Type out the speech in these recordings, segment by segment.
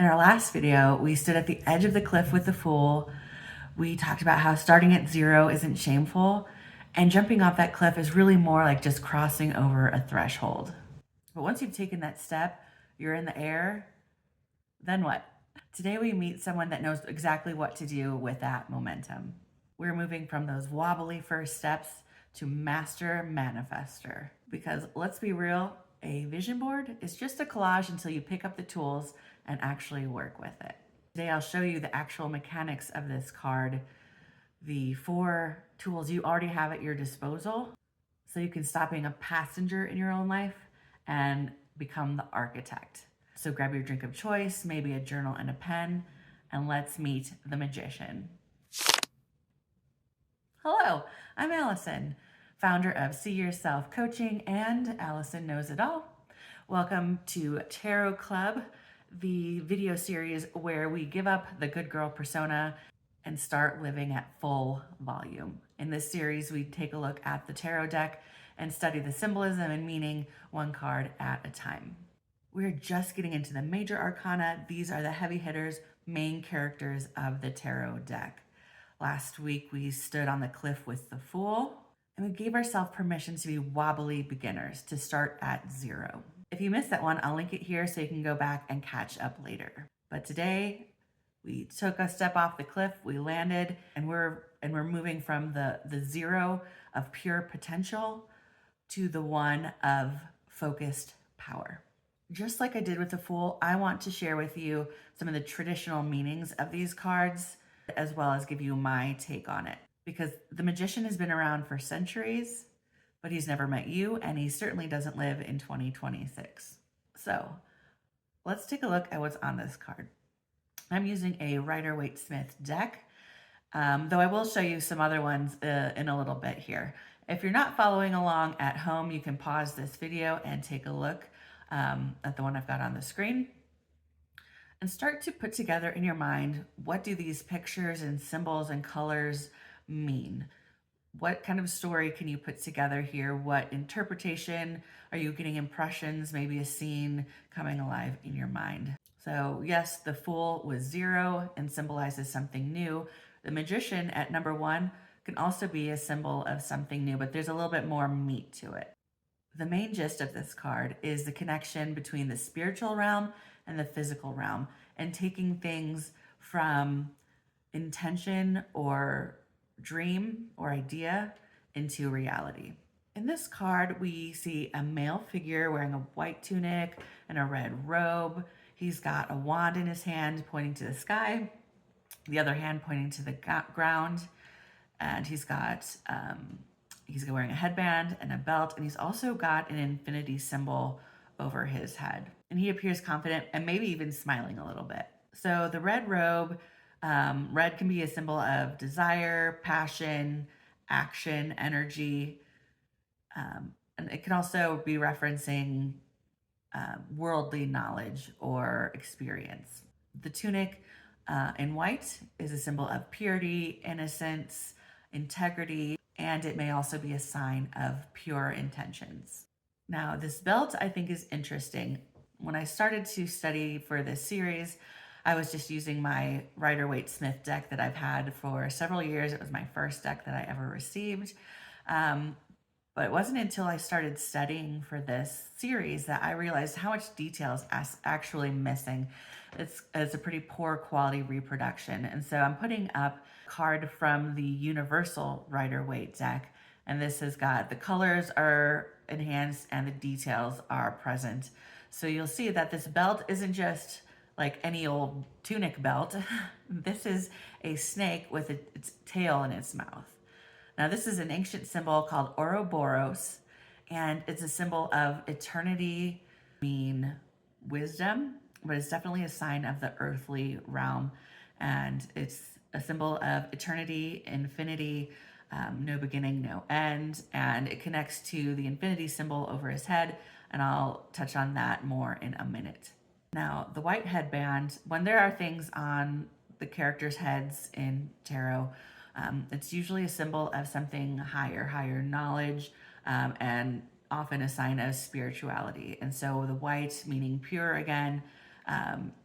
In our last video, we stood at the edge of the cliff with the Fool. We talked about how starting at 0 isn't shameful, and jumping off that cliff is really more like just crossing over a threshold. But once you've taken that step, you're in the air, then what? Today we meet someone that knows exactly what to do with that momentum. We're moving from those wobbly first steps to master manifester. Because let's be real, a vision board is just a collage until you pick up the tools and actually work with it. Today I'll show you the actual mechanics of this card, the 4 tools you already have at your disposal, so you can stop being a passenger in your own life and become the architect. So grab your drink of choice, maybe a journal and a pen, and let's meet the magician. Hello, I'm Allison, founder of See Yourself Coaching and Allison Knows It All. Welcome to Tarot Club, the video series where we give up the good girl persona and start living at full volume. In this series, we take a look at the tarot deck and study the symbolism and meaning one card at a time. We're just getting into the major arcana. These are the heavy hitters, main characters of the tarot deck. Last week, we stood on the cliff with the Fool, and we gave ourselves permission to be wobbly beginners, to start at 0. If you missed that one, I'll link it here so you can go back and catch up later. But today, we took a step off the cliff, we landed, and we're moving from the 0 of pure potential to the 1 of focused power. Just like I did with the Fool, I want to share with you some of the traditional meanings of these cards, as well as give you my take on it. Because the magician has been around for centuries, but he's never met you, and he certainly doesn't live in 2026. So let's take a look at what's on this card. I'm using a Rider-Waite-Smith deck, though I will show you some other ones in a little bit here. If you're not following along at home, you can pause this video and take a look at the one I've got on the screen, and start to put together in your mind, what do these pictures and symbols and colors mean? What kind of story can you put together here? What interpretation? Are you getting impressions, maybe a scene coming alive in your mind? So yes, the Fool was 0 and symbolizes something new. The magician at number 1 can also be a symbol of something new, but there's a little bit more meat to it. The main gist of this card is the connection between the spiritual realm and the physical realm, and taking things from intention or dream or idea into reality. In this card, we see a male figure wearing a white tunic and a red robe. He's got a wand in his hand pointing to the sky, the other hand pointing to the ground, and he's wearing a headband and a belt, and he's also got an infinity symbol over his head. And he appears confident and maybe even smiling a little bit. So the red robe, red can be a symbol of desire, passion, action, energy. And it can also be referencing worldly knowledge or experience. The tunic in white is a symbol of purity, innocence, integrity, and it may also be a sign of pure intentions. Now, this belt I think is interesting. When I started to study for this series, I was just using my Rider-Waite-Smith deck that I've had for several years. It was my first deck that I ever received. But it wasn't until I started studying for this series that I realized how much detail is actually missing. It's a pretty poor quality reproduction. And so I'm putting up a card from the Universal Rider-Waite deck. And this has got the colors are enhanced and the details are present. So you'll see that this belt isn't just like any old tunic belt. This is a snake with its tail in its mouth. Now, this is an ancient symbol called Ouroboros, and it's a symbol of eternity, mean wisdom, but it's definitely a sign of the earthly realm. And it's a symbol of eternity, infinity, no beginning, no end. And it connects to the infinity symbol over his head, and I'll touch on that more in a minute. Now, the white headband, when there are things on the characters' heads in tarot, it's usually a symbol of something higher knowledge, and often a sign of spirituality. And so the white, meaning pure again,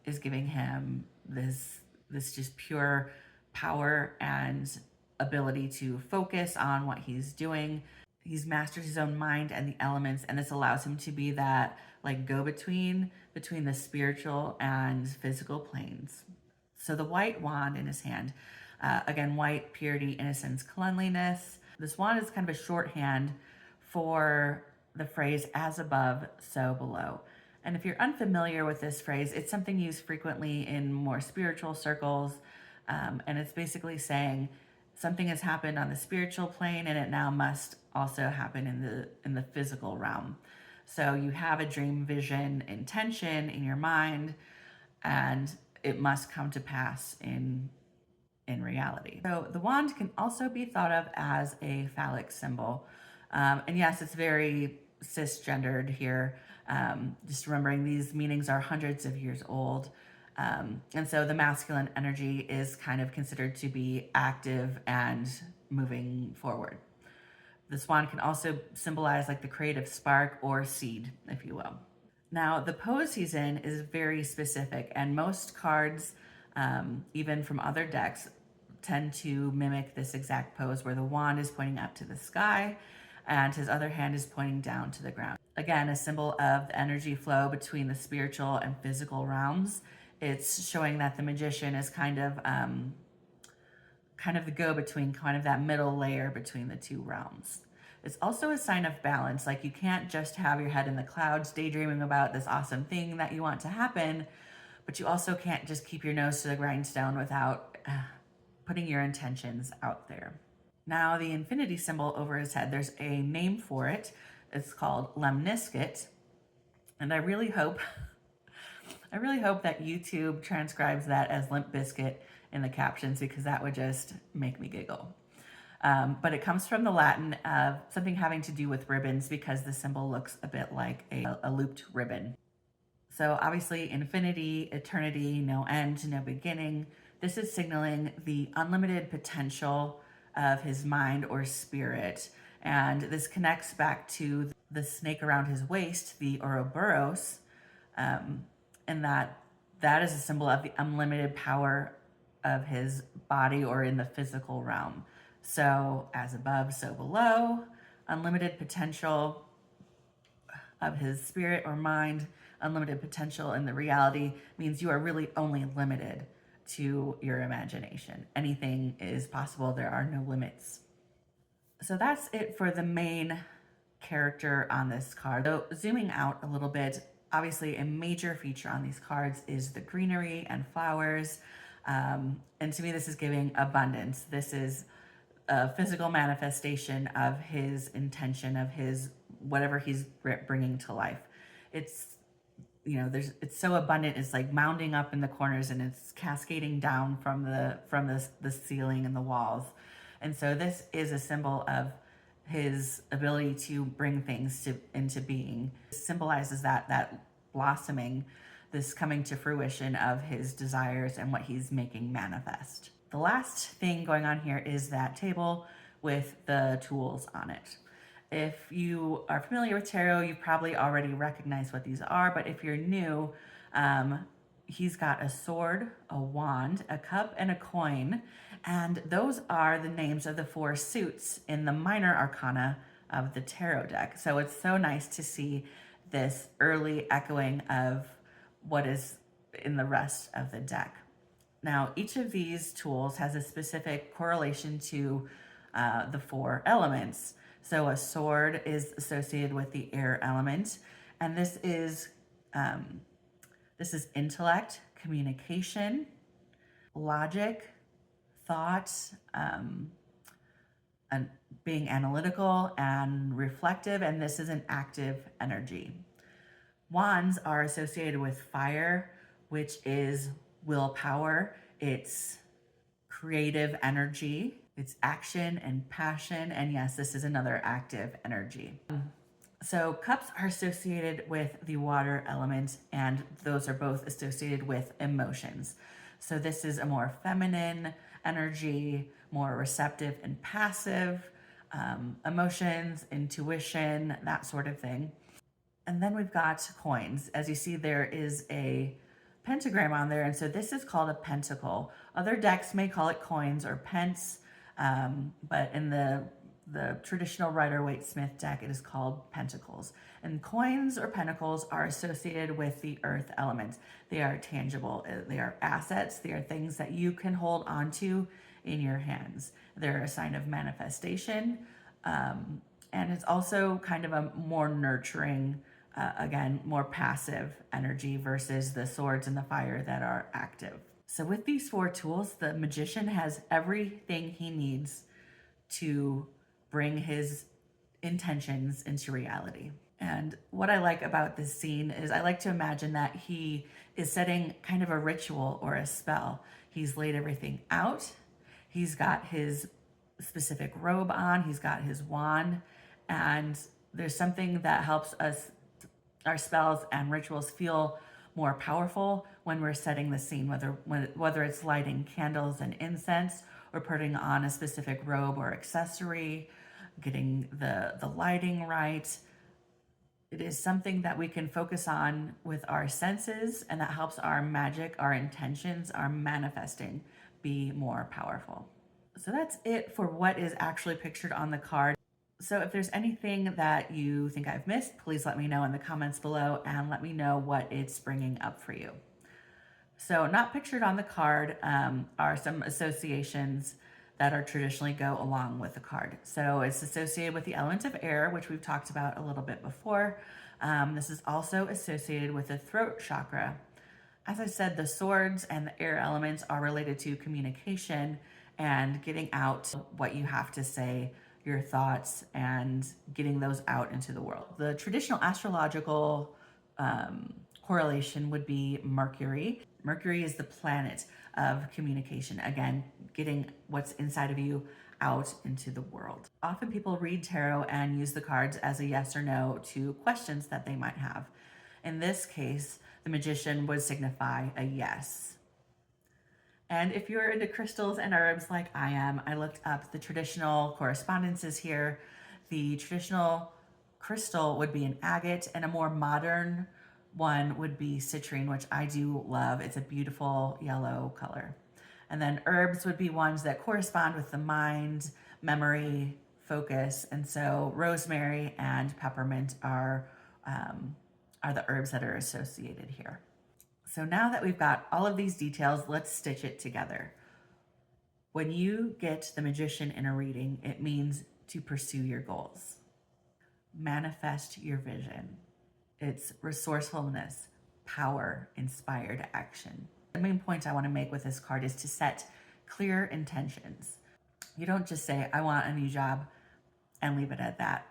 is giving him this just pure power and ability to focus on what he's doing. He's mastered his own mind and the elements, and this allows him to be that like go between the spiritual and physical planes. So the white wand in his hand, again, white, purity, innocence, cleanliness. This wand is kind of a shorthand for the phrase as above, so below. And if you're unfamiliar with this phrase, it's something used frequently in more spiritual circles. And it's basically saying something has happened on the spiritual plane and it now must also happen in the physical realm. So you have a dream, vision, intention in your mind, and it must come to pass in reality. So the wand can also be thought of as a phallic symbol. And yes, it's very cisgendered here. Just remembering these meanings are hundreds of years old. And so the masculine energy is kind of considered to be active and moving forward. The swan can also symbolize like the creative spark or seed, if you will. Now, the pose he's in is very specific, and most cards, even from other decks, tend to mimic this exact pose where the wand is pointing up to the sky and his other hand is pointing down to the ground. Again, a symbol of the energy flow between the spiritual and physical realms. It's showing that the magician is kind of the go-between, kind of that middle layer between the two realms. It's also a sign of balance. Like you can't just have your head in the clouds daydreaming about this awesome thing that you want to happen, but you also can't just keep your nose to the grindstone without putting your intentions out there. Now the infinity symbol over his head, there's a name for it. It's called lemniscate. And I really hope that YouTube transcribes that as Limp Bizkit in the captions, because that would just make me giggle. But it comes from the Latin of something having to do with ribbons, because the symbol looks a bit like a looped ribbon. So obviously infinity, eternity, no end, no beginning. This is signaling the unlimited potential of his mind or spirit. And this connects back to the snake around his waist, the Ouroboros, and that is a symbol of the unlimited power of his body or in the physical realm. So as above, so below, unlimited potential of his spirit or mind, unlimited potential in the reality means you are really only limited to your imagination. Anything is possible. There are no limits. So that's it for the main character on this card. So zooming out a little bit, obviously a major feature on these cards is the greenery and flowers. And to me, this is giving abundance. This is a physical manifestation of his intention, of his whatever he's bringing to life. It's, it's so abundant. It's like mounding up in the corners and it's cascading down from the ceiling and the walls. And so this is a symbol of his ability to bring things into being. It symbolizes that blossoming, this coming to fruition of his desires and what he's making manifest. The last thing going on here is that table with the tools on it. If you are familiar with tarot, you probably already recognize what these are, but if you're new, he's got a sword, a wand, a cup, and a coin, and those are the names of the 4 suits in the minor arcana of the tarot deck. So it's so nice to see this early echoing of what is in the rest of the deck. Now, each of these tools has a specific correlation to the 4 elements. So a sword is associated with the air element, and this is intellect, communication, logic, thought, and being analytical and reflective, and this is an active energy. Wands are associated with fire, which is willpower, it's creative energy, it's action and passion, and yes, this is another active energy. So cups are associated with the water element, and those are both associated with emotions. So this is a more feminine energy, more receptive and passive, emotions, intuition, that sort of thing. And then we've got coins. As you see, there is a pentagram on there. And so this is called a pentacle. Other decks may call it coins or pence, but in the traditional Rider-Waite-Smith deck, it is called pentacles. And coins or pentacles are associated with the earth elements. They are tangible. They are assets. They are things that you can hold onto in your hands. They're a sign of manifestation. And it's also kind of a more nurturing, again, more passive energy versus the swords and the fire that are active. So with these 4 tools, the magician has everything he needs to bring his intentions into reality. And what I like about this scene is I like to imagine that he is setting kind of a ritual or a spell. He's laid everything out. He's got his specific robe on. He's got his wand. And there's something that helps us, our spells and rituals, feel more powerful when we're setting the scene, whether it's lighting candles and incense or putting on a specific robe or accessory, getting the lighting right. It is something that we can focus on with our senses, and that helps our magic, our intentions, our manifesting be more powerful. So that's it for what is actually pictured on the card. So if there's anything that you think I've missed, please let me know in the comments below and let me know what it's bringing up for you. So not pictured on the card are some associations that are traditionally go along with the card. So it's associated with the element of air, which we've talked about a little bit before. This is also associated with the throat chakra. As I said, the swords and the air elements are related to communication and getting out what you have to say, your thoughts, and getting those out into the world. The traditional astrological correlation would be Mercury. Mercury is the planet of communication. Again, getting what's inside of you out into the world. Often people read tarot and use the cards as a yes or no to questions that they might have. In this case, the magician would signify a yes. And if you're into crystals and herbs like I am, I looked up the traditional correspondences here. The traditional crystal would be an agate, and a more modern one would be citrine, which I do love. It's a beautiful yellow color. And then herbs would be ones that correspond with the mind, memory, focus. And so rosemary and peppermint are the herbs that are associated here. So now that we've got all of these details, let's stitch it together. When you get the magician in a reading, it means to pursue your goals. Manifest your vision. It's resourcefulness, power, inspired action. The main point I want to make with this card is to set clear intentions. You don't just say, I want a new job, and leave it at that.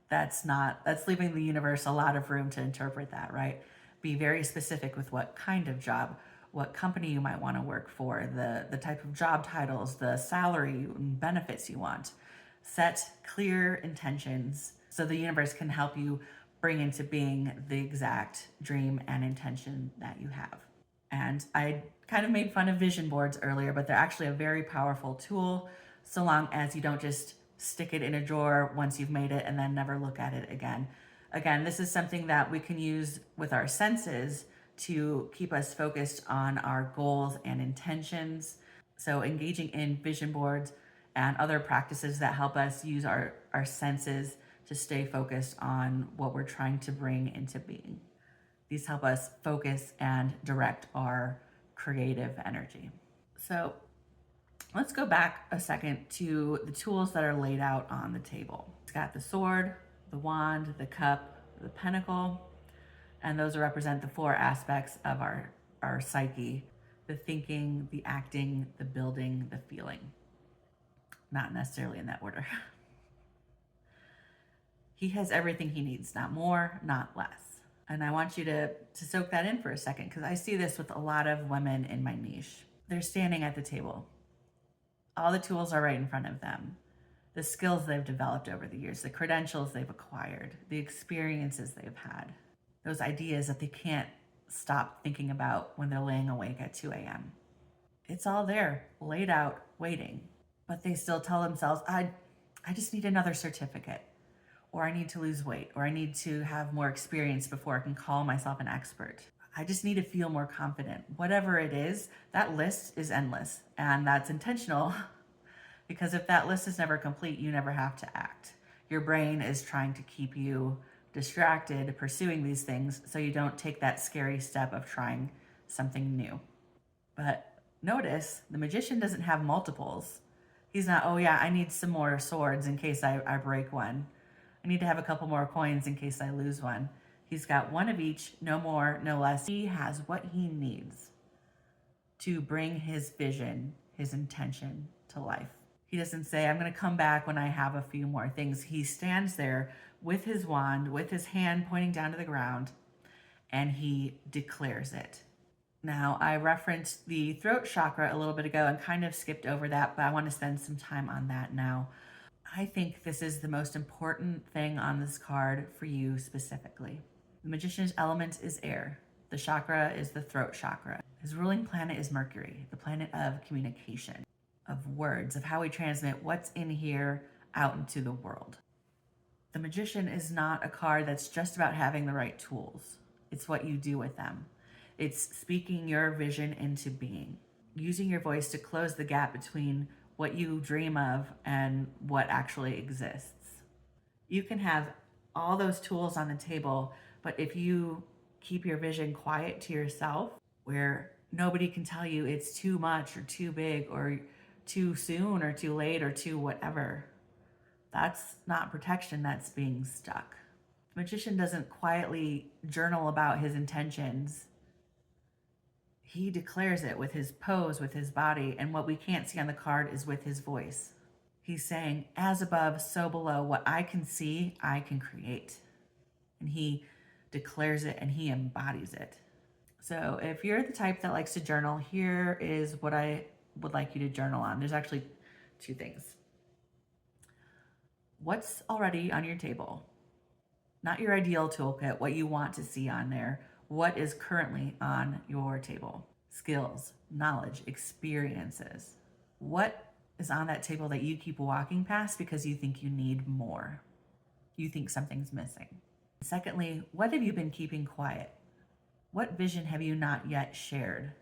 That's leaving the universe a lot of room to interpret that, right? Be very specific with what kind of job, what company you might want to work for, the type of job titles, the salary and benefits you want. Set clear intentions so the universe can help you bring into being the exact dream and intention that you have. And I kind of made fun of vision boards earlier, but they're actually a very powerful tool, so long as you don't just stick it in a drawer once you've made it and then never look at it again. Again, this is something that we can use with our senses to keep us focused on our goals and intentions. So engaging in vision boards and other practices that help us use our senses to stay focused on what we're trying to bring into being. These help us focus and direct our creative energy. So let's go back a second to the tools that are laid out on the table. It's got the sword, the wand, the cup, the pentacle, and those represent the 4 aspects of our psyche: the thinking, the acting, the building, the feeling. Not necessarily in that order. He has everything he needs, not more, not less. And I want you to soak that in for a second, because I see this with a lot of women in my niche. They're standing at the table. All the tools are right in front of them. The skills they've developed over the years, the credentials they've acquired, the experiences they've had, those ideas that they can't stop thinking about when they're laying awake at 2 a.m. It's all there, laid out, waiting. But they still tell themselves, I just need another certificate, or I need to lose weight, or I need to have more experience before I can call myself an expert. I just need to feel more confident. Whatever it is, that list is endless, and that's intentional because if that list is never complete, you never have to act. Your brain is trying to keep you distracted pursuing these things so you don't take that scary step of trying something new. But notice the magician doesn't have multiples. He's not, oh yeah, I need some more swords in case I break one. I need to have a couple more coins in case I lose one. He's got one of each, no more, no less. He has what he needs to bring his vision, his intention to life. He doesn't say, I'm going to come back when I have a few more things. He stands there with his wand, with his hand pointing down to the ground, and he declares it. Now, I referenced the throat chakra a little bit ago and kind of skipped over that, but I want to spend some time on that now. I think this is the most important thing on this card for you specifically. The magician's element is air. The chakra is the throat chakra. His ruling planet is Mercury, the planet of communication, of words, of how we transmit what's in here out into the world. The magician is not a card that's just about having the right tools. It's what you do with them. It's speaking your vision into being, using your voice to close the gap between what you dream of and what actually exists. You can have all those tools on the table, but if you keep your vision quiet to yourself, where nobody can tell you it's too much or too big or too soon or too late or too whatever, that's not protection, that's being stuck. The magician doesn't quietly journal about his intentions. He declares it with his pose, with his body, and what we can't see on the card is with his voice. He's saying, as above, so below, what I can see, I can create. And he declares it and he embodies it. So if you're the type that likes to journal, here is what I would like you to journal on. There's actually two things. What's already on your table? Not your ideal toolkit, what you want to see on there. What is currently on your table? Skills, knowledge, experiences. What is on that table that you keep walking past because you think you need more? You think something's missing. Secondly, what have you been keeping quiet? What vision have you not yet shared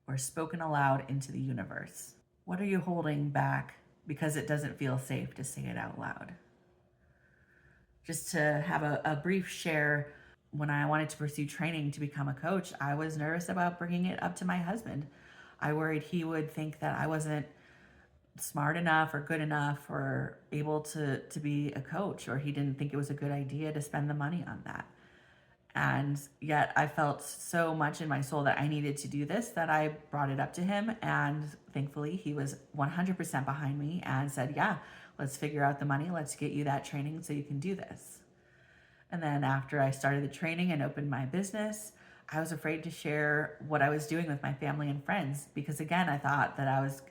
or spoken aloud into the universe? What are you holding back because it doesn't feel safe to say it out loud? Just to have a brief share, when I wanted to pursue training to become a coach, I was nervous about bringing it up to my husband. I worried he would think that I wasn't smart enough or good enough or able to be a coach, or he didn't think it was a good idea to spend the money on that. And yet I felt so much in my soul that I needed to do this that I brought it up to him, and thankfully he was 100% behind me and said, yeah, let's figure out the money. Let's get you that training so you can do this. And then after I started the training and opened my business, I was afraid to share what I was doing with my family and friends because, again, I thought that I was,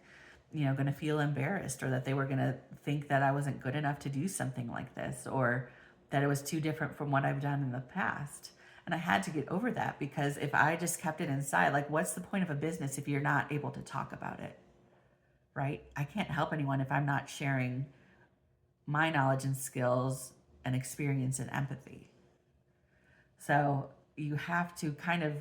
going to feel embarrassed, or that they were going to think that I wasn't good enough to do something like this, or that it was too different from what I've done in the past. And I had to get over that, because if I just kept it inside, like, what's the point of a business if you're not able to talk about it, right? I can't help anyone if I'm not sharing my knowledge and skills and experience and empathy. So you have to kind of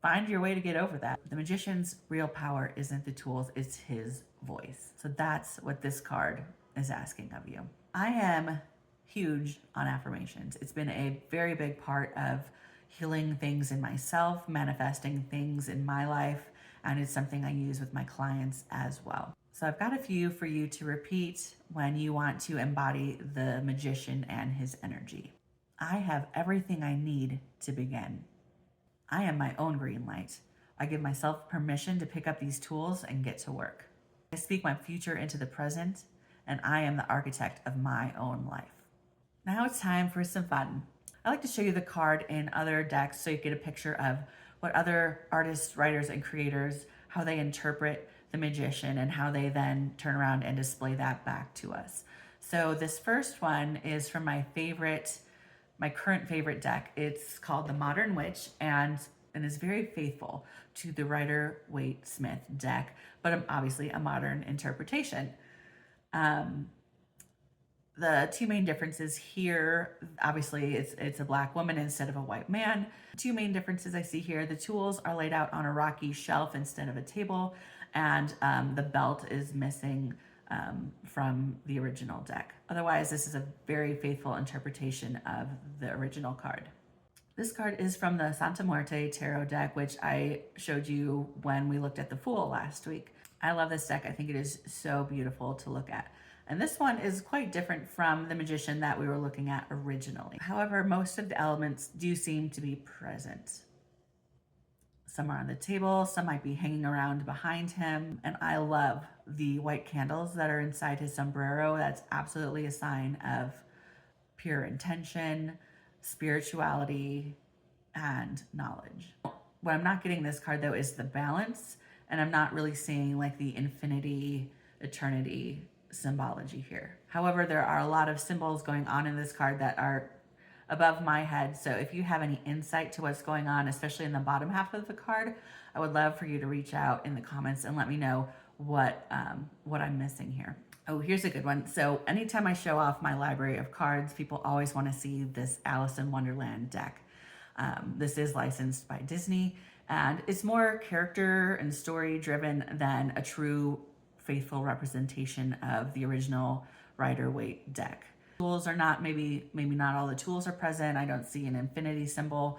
find your way to get over that. The magician's real power isn't the tools, it's his voice. So that's what this card is asking of you. I am huge on affirmations. It's been a very big part of healing things in myself, manifesting things in my life, and it's something I use with my clients as well. So I've got a few for you to repeat when you want to embody the magician and his energy. I have everything I need to begin. I am my own green light. I give myself permission to pick up these tools and get to work. I speak my future into the present, and I am the architect of my own life. Now it's time for some fun. I like to show you the card in other decks so you get a picture of what other artists, writers, and creators, how they interpret the magician and how they then turn around and display that back to us. So this first one is from my current favorite deck. It's called the Modern Witch, and is very faithful to the Rider-Waite-Smith deck, but obviously a modern interpretation. The two main differences here, obviously it's a black woman instead of a white man. Two main differences I see here: the tools are laid out on a rocky shelf instead of a table, and the belt is missing from the original deck. Otherwise, this is a very faithful interpretation of the original card. This card is from the Santa Muerte Tarot deck, which I showed you when we looked at the Fool last week. I love this deck. I think it is so beautiful to look at. And this one is quite different from the Magician that we were looking at originally. However, most of the elements do seem to be present. Some are on the table, some might be hanging around behind him. And I love the white candles that are inside his sombrero. That's absolutely a sign of pure intention, spirituality, and knowledge. What I'm not getting this card though is the balance, and I'm not really seeing like the infinity, eternity symbology here. However, there are a lot of symbols going on in this card that are above my head. So if you have any insight to what's going on, especially in the bottom half of the card, I would love for you to reach out in the comments and let me know what I'm missing here. Oh, here's a good one. So anytime I show off my library of cards, people always want to see this Alice in Wonderland deck. This is licensed by Disney, and it's more character and story driven than a true faithful representation of the original Rider-Waite deck. Tools are not, maybe not all the tools are present. I don't see an infinity symbol.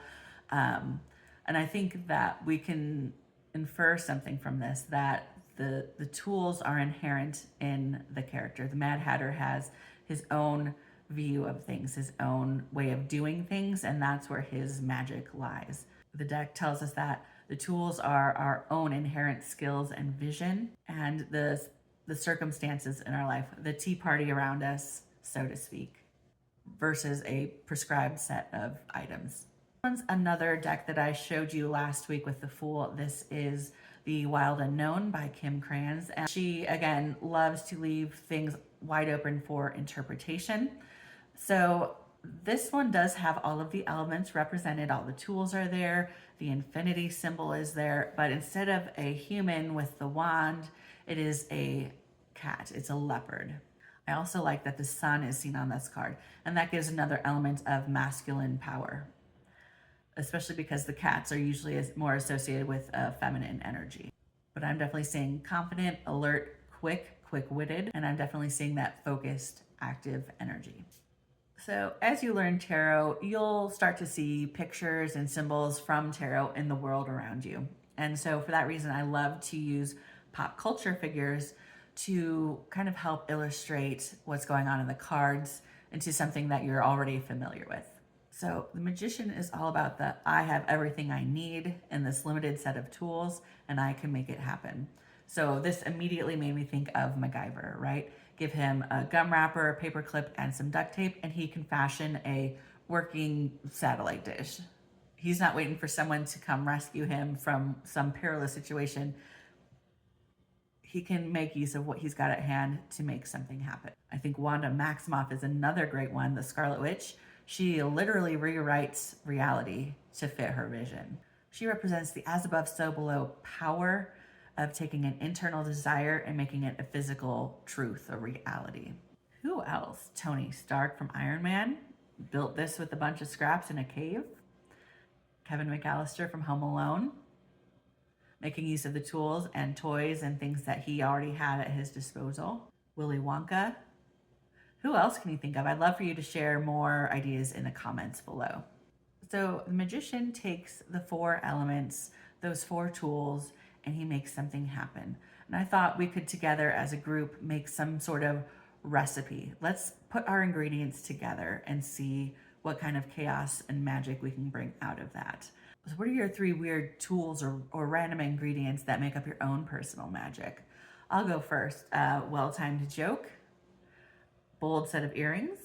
And I think that we can infer something from this, that the tools are inherent in the character. The Mad Hatter has his own view of things, his own way of doing things, and that's where his magic lies. The deck tells us that the tools are our own inherent skills and vision, and the circumstances in our life, the tea party around us, so to speak, versus a prescribed set of items. This one's another deck that I showed you last week with the Fool. This is The Wild Unknown by Kim Krans, and she again loves to leave things wide open for interpretation. So this one does have all of the elements represented. All the tools are there. The infinity symbol is there, but instead of a human with the wand, it is a cat. It's a leopard. I also like that the sun is seen on this card, and that gives another element of masculine power, especially because the cats are usually more associated with feminine energy. But I'm definitely seeing confident, alert, quick-witted, and I'm definitely seeing that focused, active energy. So as you learn tarot, you'll start to see pictures and symbols from tarot in the world around you. And so for that reason, I love to use pop culture figures to kind of help illustrate what's going on in the cards into something that you're already familiar with. So the Magician is all about the I have everything I need in this limited set of tools, and I can make it happen. So this immediately made me think of MacGyver, right? Give him a gum wrapper, a paper clip, and some duct tape, and he can fashion a working satellite dish. He's not waiting for someone to come rescue him from some perilous situation. He can make use of what he's got at hand to make something happen. I think Wanda Maximoff is another great one, the Scarlet Witch. She literally rewrites reality to fit her vision. She represents the as above, so below power of taking an internal desire and making it a physical truth, a reality. Who else? Tony Stark from Iron Man built this with a bunch of scraps in a cave. Kevin McAllister from Home Alone, making use of the tools and toys and things that he already had at his disposal. Willy Wonka. Who else can you think of? I'd love for you to share more ideas in the comments below. So the Magician takes the four elements, those four tools, and he makes something happen. And I thought we could together as a group make some sort of recipe. Let's put our ingredients together and see what kind of chaos and magic we can bring out of that. So what are your three weird tools or random ingredients that make up your own personal magic? I'll go first. Well-timed joke, bold set of earrings,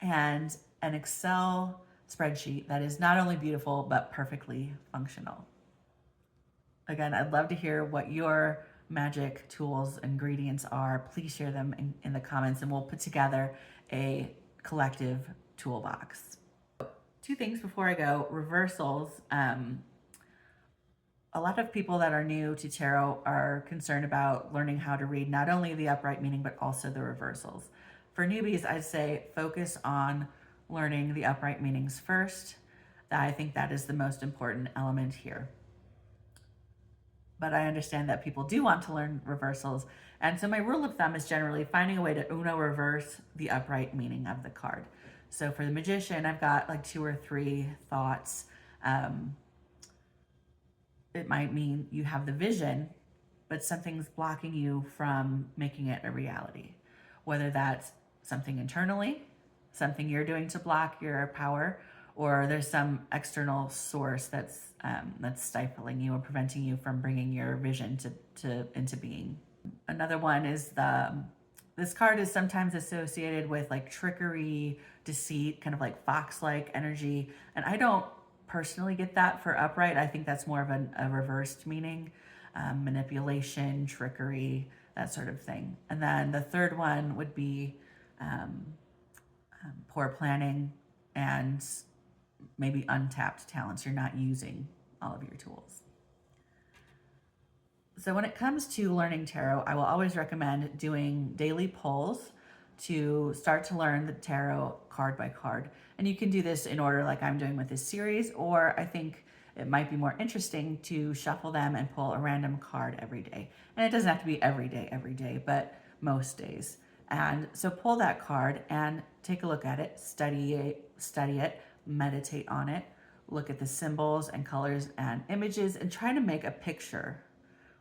and an Excel spreadsheet that is not only beautiful, but perfectly functional. Again, I'd love to hear what your magic tools, ingredients are. Please share them in the comments, and we'll put together a collective toolbox. Two things before I go. Reversals. A lot of people that are new to tarot are concerned about learning how to read not only the upright meaning, but also the reversals. For newbies, I'd say focus on learning the upright meanings first. I think that is the most important element here. But I understand that people do want to learn reversals. And so my rule of thumb is generally finding a way to Uno reverse the upright meaning of the card. So for the Magician, I've got like 2 or 3 thoughts. It might mean you have the vision, but something's blocking you from making it a reality. Whether that's something internally, something you're doing to block your power, or there's some external source that's stifling you or preventing you from bringing your vision into being. Another one is this card is sometimes associated with like trickery, deceit, kind of like fox-like energy, and I don't personally get that for upright. I think that's more of a reversed meaning, manipulation, trickery, that sort of thing. And then the third one would be poor planning and maybe untapped talents. You're not using all of your tools. So when it comes to learning tarot, I will always recommend doing daily polls to start to learn the tarot card by card. And you can do this in order like I'm doing with this series, or I think it might be more interesting to shuffle them and pull a random card every day. And it doesn't have to be every day, but most days. And so pull that card and take a look at it, study it, meditate on it, look at the symbols and colors and images, and try to make a picture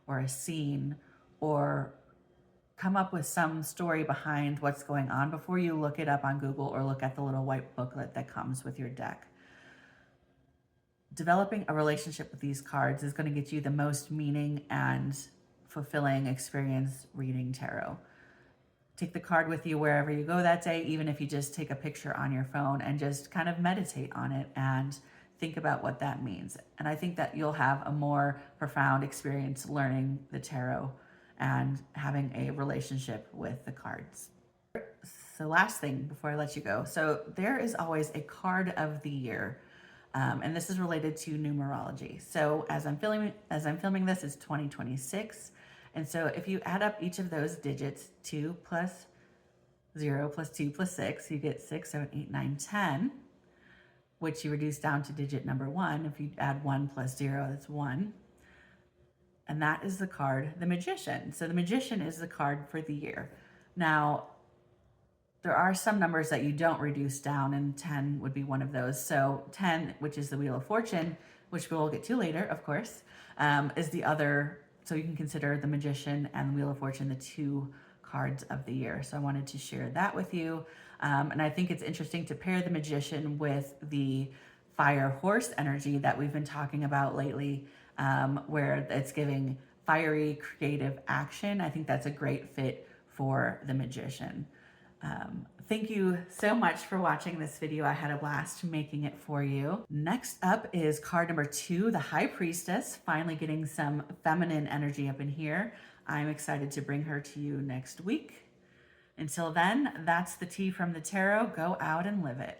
or a scene or come up with some story behind what's going on before you look it up on Google or look at the little white booklet that comes with your deck. Developing a relationship with these cards is going to get you the most meaning and fulfilling experience reading tarot. Take the card with you wherever you go that day, even if you just take a picture on your phone and just kind of meditate on it and think about what that means. And I think that you'll have a more profound experience learning the tarot and having a relationship with the cards. So last thing before I let you go. So there is always a card of the year. And this is related to numerology. So as I'm filming this, it's 2026. And so if you add up each of those digits, 2 plus 0 plus 2 plus 6, you get 6, 7, 8, 9, 10, which you reduce down to digit number 1. If you add 1 plus 0, that's 1. And that is the card, the Magician. So the Magician is the card for the year. Now, there are some numbers that you don't reduce down, and 10 would be one of those. So 10, which is the Wheel of Fortune, which we'll get to later, of course, is the other. So you can consider the Magician and the Wheel of Fortune the 2 cards of the year. So I wanted to share that with you. And I think it's interesting to pair the Magician with the Fire Horse energy that we've been talking about lately, where it's giving fiery, creative action. I think that's a great fit for the Magician. Thank you so much for watching this video. I had a blast making it for you. Next up is card number 2, the High Priestess, finally getting some feminine energy up in here. I'm excited to bring her to you next week. Until then, that's the tea from the tarot. Go out and live it.